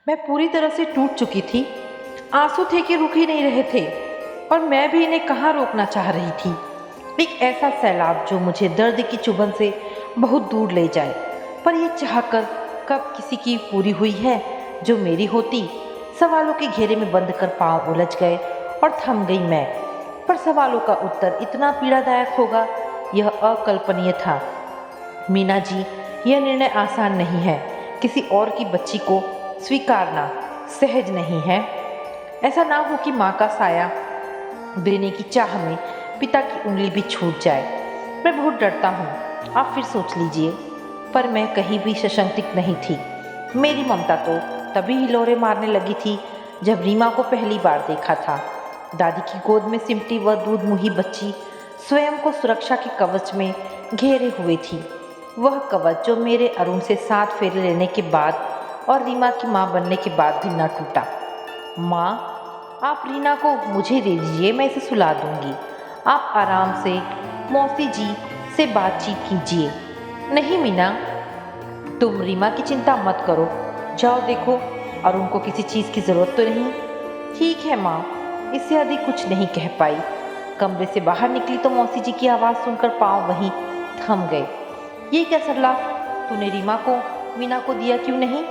मैं पूरी तरह से टूट चुकी थी। आंसू थे कि रुक ही नहीं रहे थे और मैं भी इन्हें कहाँ रोकना चाह रही थी। एक ऐसा सैलाब जो मुझे दर्द की चुभन से बहुत दूर ले जाए, पर यह चाहकर कब किसी की पूरी हुई है जो मेरी होती। सवालों के घेरे में बंद कर पांव उलझ गए और थम गई मैं। पर सवालों का उत्तर इतना पीड़ादायक होगा, यह अकल्पनीय था। मीना जी, यह निर्णय आसान नहीं है। किसी और की बच्ची को स्वीकारना सहज नहीं है। ऐसा ना हो कि माँ का साया देने की चाह में पिता की उंगली भी छूट जाए। मैं बहुत डरता हूँ, आप फिर सोच लीजिए। पर मैं कहीं भी सशंकित नहीं थी। मेरी ममता तो तभी हिलोरे मारने लगी थी जब रीमा को पहली बार देखा था। दादी की गोद में सिमटी वह दूध मुही बच्ची स्वयं को सुरक्षा के कवच में घेरे हुए थी। वह कवच जो मेरे अरुण से 7 फेरे लेने के बाद और रीमा की माँ बनने के बाद भी न टूटा। माँ, आप रीना को मुझे दे दीजिए, मैं इसे सुला दूंगी। आप आराम से मौसी जी से बातचीत कीजिए। नहीं मीना, तुम रीमा की चिंता मत करो। जाओ देखो, अरुण को किसी चीज़ की ज़रूरत तो नहीं। ठीक है माँ, इससे अधिक कुछ नहीं कह पाई। कमरे से बाहर निकली तो मौसी जी की आवाज़ सुनकर पाँव वहीं थम गए। ये क्या सरला, तूने रीमा को मीना को दिया क्यों नहीं?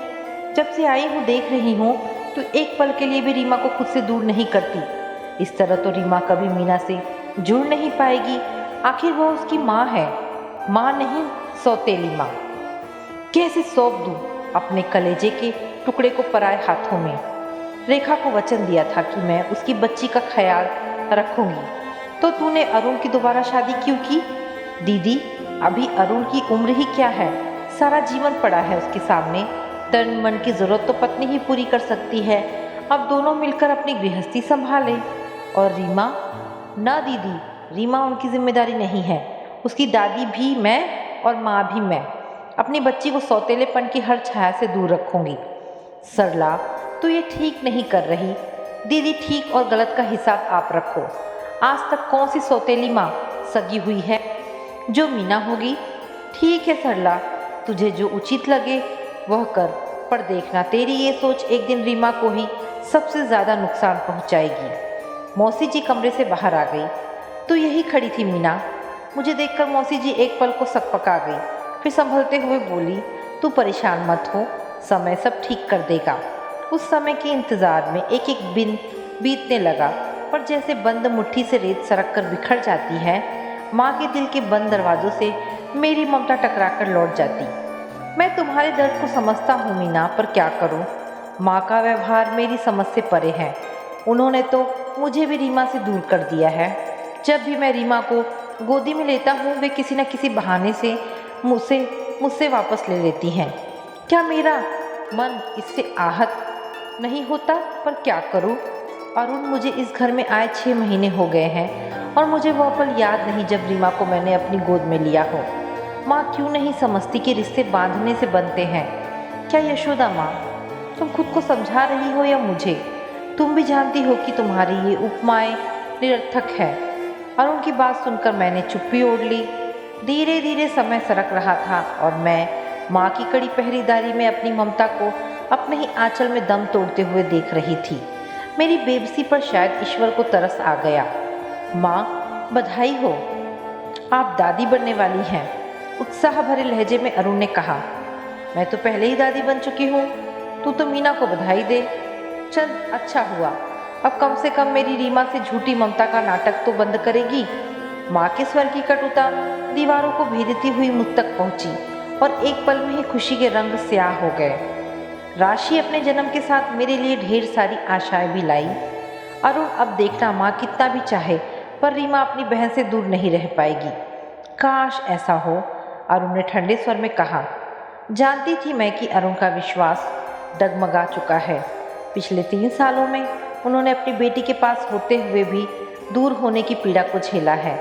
जब से आई हूँ देख रही हूँ तो एक पल के लिए भी रीमा को खुद से दूर नहीं करती। इस तरह तो रीमा कभी मीना से जुड़ नहीं पाएगी। आखिर वह उसकी माँ है, माँ नहीं सौतेली माँ। कैसे सौंप दूँ अपने कलेजे के टुकड़े को पराए हाथों में? रेखा को वचन दिया था कि मैं उसकी बच्ची का ख्याल रखूंगी। तो तूने अरुण की दोबारा शादी क्यों की? दीदी, अभी अरुण की उम्र ही क्या है, सारा जीवन पड़ा है उसके सामने। तन मन की जरूरत तो पत्नी ही पूरी कर सकती है। अब दोनों मिलकर अपनी गृहस्थी संभाले। और रीमा? ना दीदी, रीमा उनकी जिम्मेदारी नहीं है। उसकी दादी भी मैं और माँ भी मैं। अपनी बच्ची को सौतेलेपन की हर छाया से दूर रखूंगी। सरला, तो ये ठीक नहीं कर रही। दीदी, ठीक और गलत का हिसाब आप रखो। आज तक कौन सी सौतेली माँ सगी हुई है जो मीना होगी? ठीक है सरला, तुझे जो उचित लगे वह कर, पर देखना तेरी ये सोच एक दिन रीमा को ही सबसे ज़्यादा नुकसान पहुंचाएगी। मौसी जी कमरे से बाहर आ गई तो यही खड़ी थी मीना। मुझे देखकर मौसी जी एक पल को सकपका गई, फिर संभलते हुए बोली, तू परेशान मत हो, समय सब ठीक कर देगा। उस समय के इंतज़ार में एक एक दिन बीतने लगा, पर जैसे बंद मुट्ठी से रेत सरक कर बिखर जाती है, माँ के दिल के बंद दरवाज़ों से मेरी ममता टकरा कर लौट जाती। मैं तुम्हारे दर्द को समझता हूँ मीना, पर क्या करूँ? माँ का व्यवहार मेरी समझ से परे है। उन्होंने तो मुझे भी रीमा से दूर कर दिया है। जब भी मैं रीमा को गोदी में लेता हूँ, वे किसी न किसी बहाने से मुझसे वापस ले लेती हैं। क्या मेरा मन इससे आहत नहीं होता? पर क्या करूँ? अरुण मुझे इस घर में आए 6 महीने हो गए हैं और मुझे वह पल याद नहीं जब रीमा को मैंने अपनी गोद में लिया हो। माँ क्यों नहीं समझती कि रिश्ते बांधने से बनते हैं? क्या यशोदा माँ, तुम खुद को समझा रही हो या मुझे? तुम भी जानती हो कि तुम्हारी ये उपमाएं निरर्थक है। अरुण की बात सुनकर मैंने चुप्पी ओढ़ ली। धीरे धीरे समय सरक रहा था और मैं माँ की कड़ी पहरेदारी में अपनी ममता को अपने ही आंचल में दम तोड़ते हुए देख रही थी। मेरी बेबसी पर शायद ईश्वर को तरस आ गया। माँ, बधाई हो, आप दादी बनने वाली हैं, उत्साह भरे लहजे में अरुण ने कहा। मैं तो पहले ही दादी बन चुकी हूँ, तू तो मीना को बधाई दे। चल, अच्छा हुआ, अब कम से कम मेरी रीमा से झूठी ममता का नाटक तो बंद करेगी। माँ के स्वर की कटुता दीवारों को भेदती हुई मुझ तक पहुंची और एक पल में ही खुशी के रंग स्याह हो गए। राशि अपने जन्म के साथ मेरे लिए ढेर सारी आशाएं भी लाई। अरुण, अब देखना, माँ कितना भी चाहे पर रीमा अपनी बहन से दूर नहीं रह पाएगी। काश ऐसा हो, अरुण ने ठंडे स्वर में कहा। जानती थी मैं कि अरुण का विश्वास डगमगा चुका है। पिछले 3 सालों में उन्होंने अपनी बेटी के पास होते हुए भी दूर होने की पीड़ा को झेला है।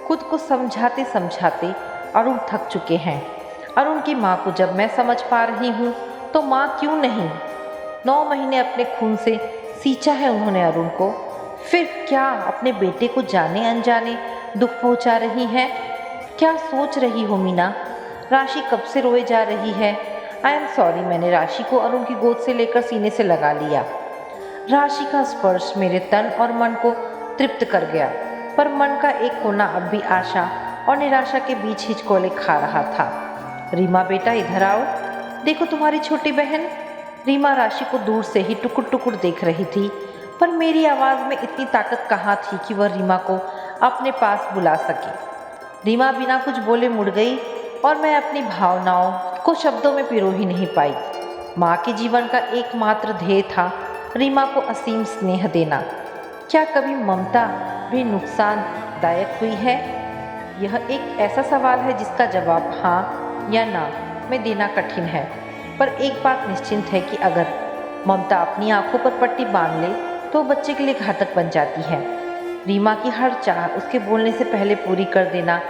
खुद को समझाते समझाते अरुण थक चुके हैं। अरुण की माँ को जब मैं समझ पा रही हूँ तो माँ क्यों नहीं? 9 महीने अपने खून से सींचा है उन्होंने अरुण को, फिर क्या अपने बेटे को जाने अनजाने दुख पहुँचा रही हैं? क्या सोच रही हो मीना? राशि कब से रोए जा रही है। I am sorry. मैंने राशि को अरुण की गोद से लेकर सीने से लगा लिया। राशि का स्पर्श मेरे तन और मन को तृप्त कर गया, पर मन का एक कोना अब भी आशा और निराशा के बीच हिचकोले खा रहा था। रीमा बेटा इधर आओ, देखो तुम्हारी छोटी बहन। रीमा राशि को दूर से ही टुकुर टुकुर देख रही थी, पर मेरी आवाज़ में इतनी ताकत कहाँ थी कि वह रीमा को अपने पास बुला सके। रीमा बिना कुछ बोले मुड़ गई और मैं अपनी भावनाओं को शब्दों में पिरो ही नहीं पाई। माँ के जीवन का एकमात्र ध्येय था रीमा को असीम स्नेह देना। क्या कभी ममता भी नुकसानदायक हुई है? यह एक ऐसा सवाल है जिसका जवाब हाँ या ना में देना कठिन है, पर एक बात निश्चिंत है कि अगर ममता अपनी आंखों पर पट्टी बांध ले तो बच्चे के लिए घातक बन जाती है। रीमा की हर चाह उसके बोलने से पहले पूरी कर देना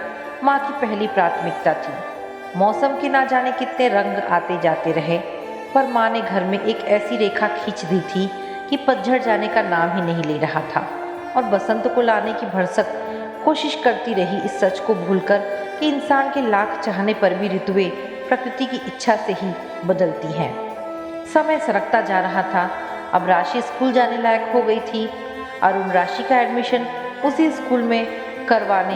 माँ की पहली प्राथमिकता थी। मौसम के ना जाने कितने रंग आते जाते रहे, पर माँ ने घर में एक ऐसी रेखा खींच दी थी कि पतझड़ जाने का नाम ही नहीं ले रहा था, और बसंत को लाने की भरसक कोशिश करती रही, इस सच को भूलकर कि इंसान के लाख चाहने पर भी ऋतुएं प्रकृति की इच्छा से ही बदलती हैं। समय सरकता जा रहा था। अब राशि स्कूल जाने लायक हो गई थी। अरुण राशि का एडमिशन उसी स्कूल में करवाने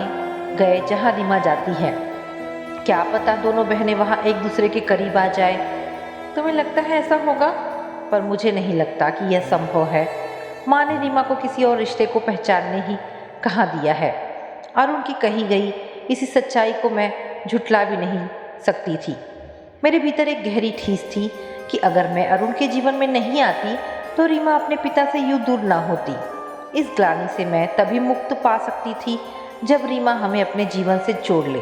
गए जहां रीमा जाती है। क्या पता दोनों बहनें वहां एक दूसरे के करीब आ जाए। तुम्हें लगता है ऐसा होगा? पर मुझे नहीं लगता कि यह संभव है। माँ ने रीमा को किसी और रिश्ते को पहचानने ही कहाँ दिया है। अरुण की कही गई इसी सच्चाई को मैं झुठला भी नहीं सकती थी। मेरे भीतर एक गहरी ठेस थी कि अगर मैं अरुण के जीवन में नहीं आती तो रीमा अपने पिता से यूं दूर ना होती। इस ग्लानि से मैं तभी मुक्त पा सकती थी जब रीमा हमें अपने जीवन से जोड़ ले,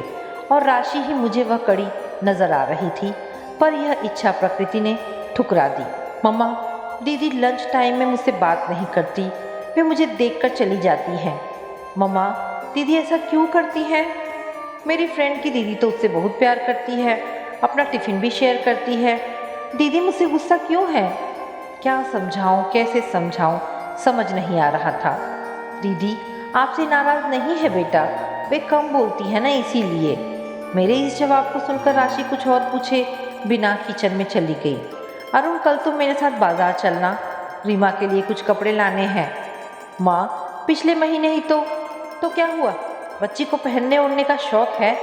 और राशि ही मुझे वह कड़ी नजर आ रही थी, पर यह इच्छा प्रकृति ने ठुकरा दी। मम्मा, दीदी लंच टाइम में मुझसे बात नहीं करती, वे मुझे देखकर चली जाती हैं। मम्मा, दीदी ऐसा क्यों करती हैं? मेरी फ्रेंड की दीदी तो उससे बहुत प्यार करती है, अपना टिफ़िन भी शेयर करती है। दीदी मुझसे गुस्सा क्यों है? क्या समझाऊं, कैसे समझाऊं, समझ नहीं आ रहा था। दीदी आपसे नाराज़ नहीं है बेटा, वे कम बोलती है ना इसीलिए। मेरे इस जवाब को सुनकर राशि कुछ और पूछे बिना किचन में चली गई। अरुण, कल तुम मेरे साथ बाजार चलना, रीमा के लिए कुछ कपड़े लाने हैं। माँ, पिछले महीने ही तो क्या हुआ? बच्ची को पहनने ओढ़ने का शौक है,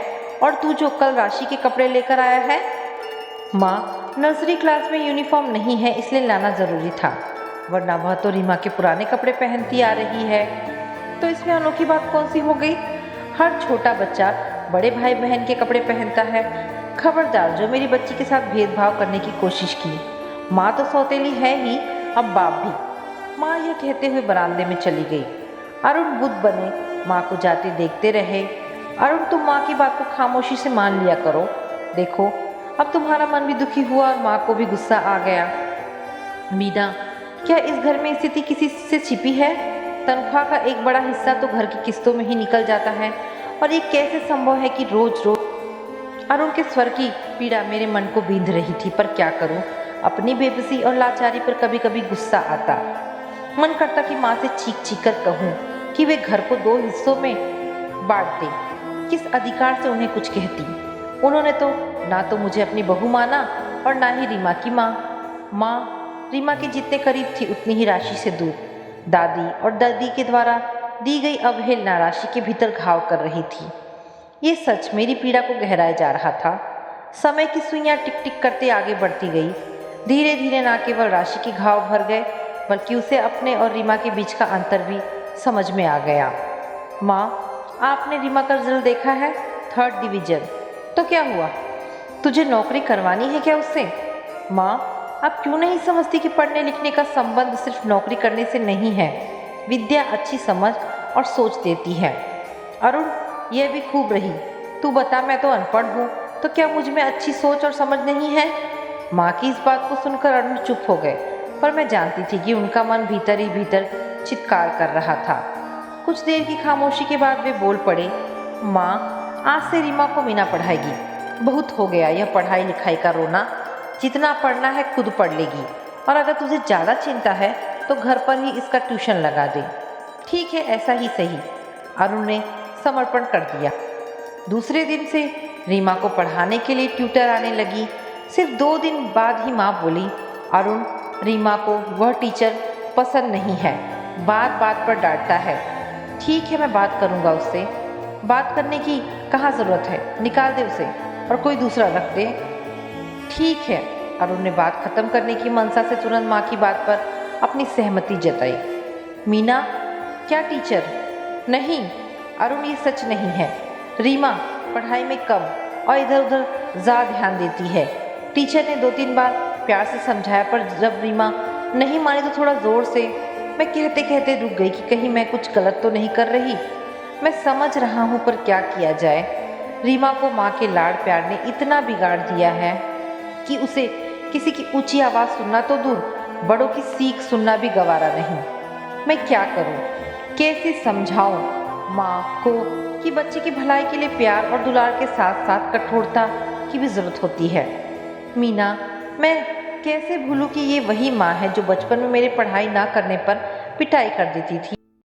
और तू जो कल राशि के कपड़े लेकर आया है। माँ, नर्सरी क्लास में यूनिफॉर्म नहीं है इसलिए लाना ज़रूरी था, वरना वह तो रीमा के पुराने कपड़े पहनती आ रही है। तो इसमें अनोखी बात कौन सी हो गई? हर छोटा बच्चा बड़े भाई बहन के कपड़े पहनता है। खबरदार जो मेरी बच्ची के साथ भेदभाव करने की कोशिश की। माँ तो सौतेली है ही, अब बाप भी। माँ यह कहते हुए बरामदे में चली गई। अरुण बुद्ध बने माँ को जाते देखते रहे। अरुण, तुम माँ की बात को खामोशी से मान लिया करो। देखो अब तुम्हारा मन भी दुखी हुआ और माँ को भी गुस्सा आ गया। मीना, क्या इस घर में स्थिति किसी से छिपी है? तनख्वाह का एक बड़ा हिस्सा तो घर की किस्तों में ही निकल जाता है, और ये कैसे संभव है कि रोज रोज। अरुण के स्वर की पीड़ा मेरे मन को बींध रही थी, पर क्या करूं? अपनी बेबसी और लाचारी पर कभी कभी गुस्सा आता। मन करता कि माँ से चीख चीख कर कहूँ कि वे घर को 2 हिस्सों में बांट दे। किस अधिकार से उन्हें कुछ कहती? उन्होंने तो ना तो मुझे अपनी बहू माना और ना ही रीमा की माँ। माँ रीमा के जितने करीब थी उतनी ही राशि से दूर। दादी और दादी के द्वारा दी गई अवहेलना राशि के भीतर घाव कर रही थी। ये सच मेरी पीड़ा को गहराए जा रहा था। समय की सुइयां टिक टिक करते आगे बढ़ती गई। धीरे धीरे ना केवल राशि के घाव भर गए, बल्कि उसे अपने और रीमा के बीच का अंतर भी समझ में आ गया। माँ, आपने रीमा का रिजल्ट देखा है? 3rd division. तो क्या हुआ? तुझे नौकरी करवानी है क्या उससे? माँ, आप क्यों नहीं समझती कि पढ़ने लिखने का संबंध सिर्फ नौकरी करने से नहीं है। विद्या अच्छी समझ और सोच देती है। अरुण, यह भी खूब रही। तू बता, मैं तो अनपढ़ हूँ, तो क्या मुझ में अच्छी सोच और समझ नहीं है? माँ की इस बात को सुनकर अरुण चुप हो गए, पर मैं जानती थी कि उनका मन भीतर ही भीतर चित्कार कर रहा था। कुछ देर की खामोशी के बाद वे बोल पड़े। माँ, आज से रीमा को मीना पढ़ाएगी। बहुत हो गया यह पढ़ाई लिखाई का रोना। जितना पढ़ना है खुद पढ़ लेगी, और अगर तुझे ज़्यादा चिंता है तो घर पर ही इसका ट्यूशन लगा दे। ठीक है, ऐसा ही सही। अरुण ने समर्पण कर दिया। दूसरे दिन से रीमा को पढ़ाने के लिए ट्यूटर आने लगी। सिर्फ 2 दिन बाद ही माँ बोली, अरुण, रीमा को वह टीचर पसंद नहीं है, बात बात पर डांटता है। ठीक है, मैं बात करूँगा उससे। बात करने की कहाँ ज़रूरत है, निकाल दे उसे और कोई दूसरा रख दे। ठीक है। अरुण ने बात खत्म करने की मनसा से तुरंत माँ की बात पर अपनी सहमति जताई। मीना, क्या टीचर? नहीं अरुण, ये सच नहीं है। रीमा पढ़ाई में कम और इधर उधर ज़्यादा ध्यान देती है। टीचर ने 2-3 बार प्यार से समझाया, पर जब रीमा नहीं मानी तो थोड़ा ज़ोर से। मैं कहते कहते रुक गई कि कहीं मैं कुछ गलत तो नहीं कर रही। मैं समझ रहा हूँ, पर क्या किया जाए। रीमा को माँ के लाड़ प्यार ने इतना बिगाड़ दिया है कि उसे किसी की ऊंची आवाज़ सुनना तो दूर, बड़ों की सीख सुनना भी गवारा नहीं। मैं क्या करूं? कैसे समझाऊं माँ को कि बच्चे की भलाई के लिए प्यार और दुलार के साथ साथ कठोरता की भी ज़रूरत होती है। मीना, मैं कैसे भूलूं कि ये वही माँ है जो बचपन में मेरे पढ़ाई ना करने पर पिटाई कर देती थी।